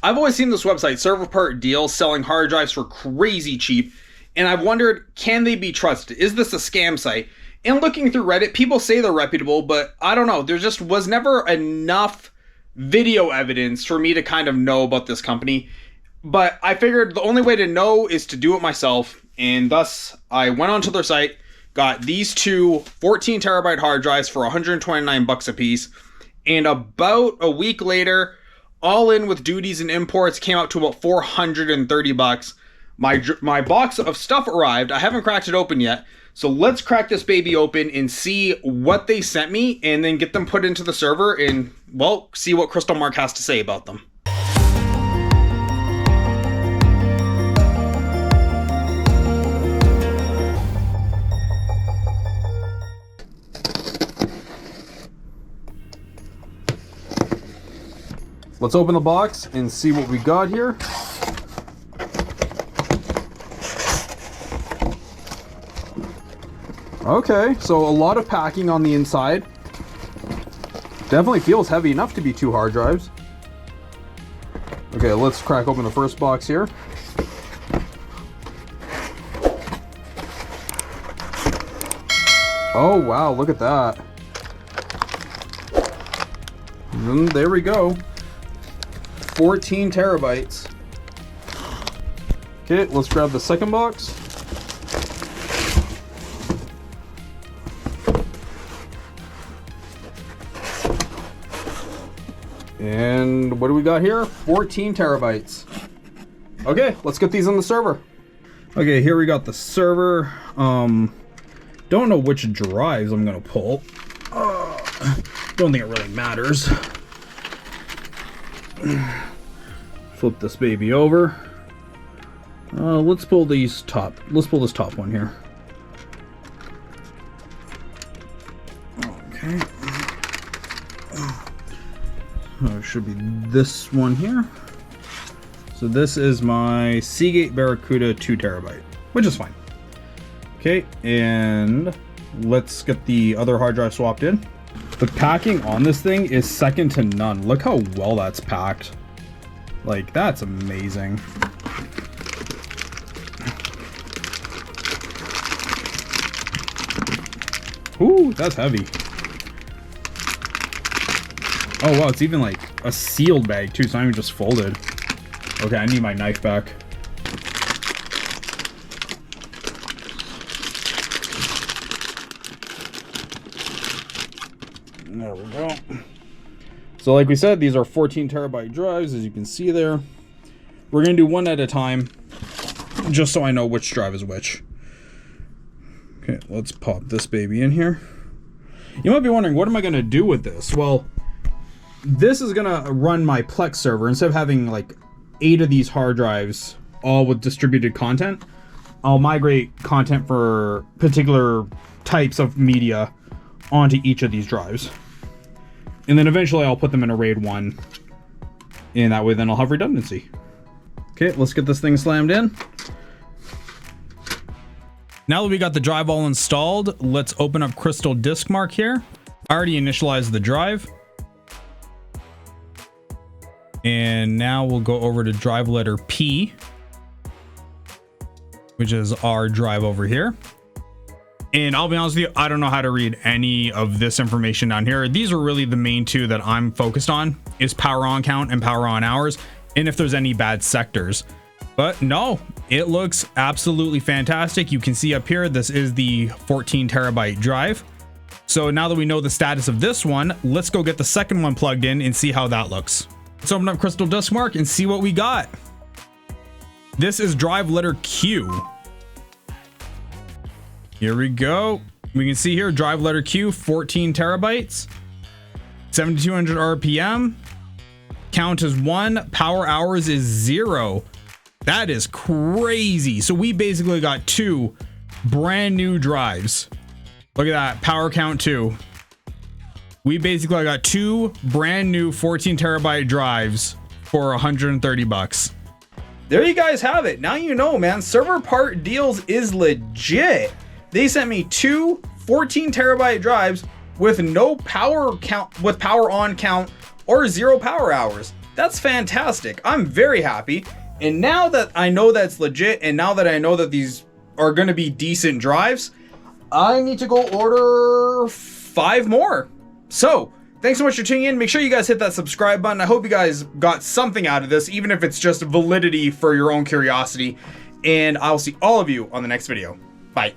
I've always seen this website, serverpartdeals, selling hard drives for crazy cheap, and I've wondered, can they be trusted? Is this a scam site? And looking through Reddit, people say they're reputable, but I don't know. There just was never enough video evidence for me to kind of know about this company. But I figured the only way to know is to do it myself, and thus I went onto their site, got these two 14 terabyte hard drives for $129 a piece, and about a week later, all in with duties and imports, came out to about $430. My box of stuff arrived. I haven't cracked it open yet. So let's crack this baby open and see what they sent me, and then get them put into the server and, well, see what Crystal Mark has to say about them. Let's open the box and see what we got here. Okay, so a lot of packing on the inside. Definitely feels heavy enough to be 2 hard drives. Okay, let's crack open the first box here. Oh wow, look at that. And there we go. 14 terabytes. Okay, let's grab the second box. And what do we got here? 14 terabytes. Okay, let's get these on the server. Okay, here we got the server. Don't know which drives I'm gonna pull. Don't think it really matters. Flip this baby over. Let's pull these top. Let's pull this top one here. Okay. It should be this one here. So this is my Seagate Barracuda 2 terabyte, which is fine. Okay, and let's get the other hard drive swapped in. The packing on this thing is second to none. Look how well that's packed. Like, that's amazing. Ooh, that's heavy. Oh wow, it's even like a sealed bag too, so not even just folded. Okay, I need my knife back. There we go. So like we said, these are 14 terabyte drives, as you can see there. We're gonna do one at a time, just so I know which drive is which. Okay, let's pop this baby in here. You might be wondering, what am I gonna do with this? Well, this is gonna run my Plex server. Instead of having like 8 of these hard drives, all with distributed content, I'll migrate content for particular types of media onto each of these drives. And then eventually I'll put them in a RAID 1. And that way then I'll have redundancy. Okay, let's get this thing slammed in. Now that we got the drive all installed, let's open up Crystal Disk Mark here. I already initialized the drive. And now we'll go over to drive letter P, which is our drive over here. And I'll be honest with you, I don't know how to read any of this information down here. These are really the main two that I'm focused on, is power on count and power on hours, and if there's any bad sectors. But no, it looks absolutely fantastic. You can see up here, this is the 14 terabyte drive. So now that we know the status of this one, let's go get the second one plugged in and see how that looks. Let's open up Crystal Disk Mark and see what we got. This is drive letter Q. Here we go. We can see here, drive letter Q, 14 terabytes, 7,200 RPM. Count is 1, power hours is 0. That is crazy. So we basically got 2 brand new drives. Look at that, power count 2. We basically got 2 brand new 14 terabyte drives for $130. There you guys have it. Now you know, man, Server Part Deals is legit. They sent me 2 14 terabyte drives with no power count, with power on count, or 0 power hours. That's fantastic. I'm very happy. And now that I know that's legit, and now that I know that these are going to be decent drives, I need to go order 5 more. So, thanks so much for tuning in. Make sure you guys hit that subscribe button. I hope you guys got something out of this, even if it's just validity for your own curiosity. And I'll see all of you on the next video. Bye.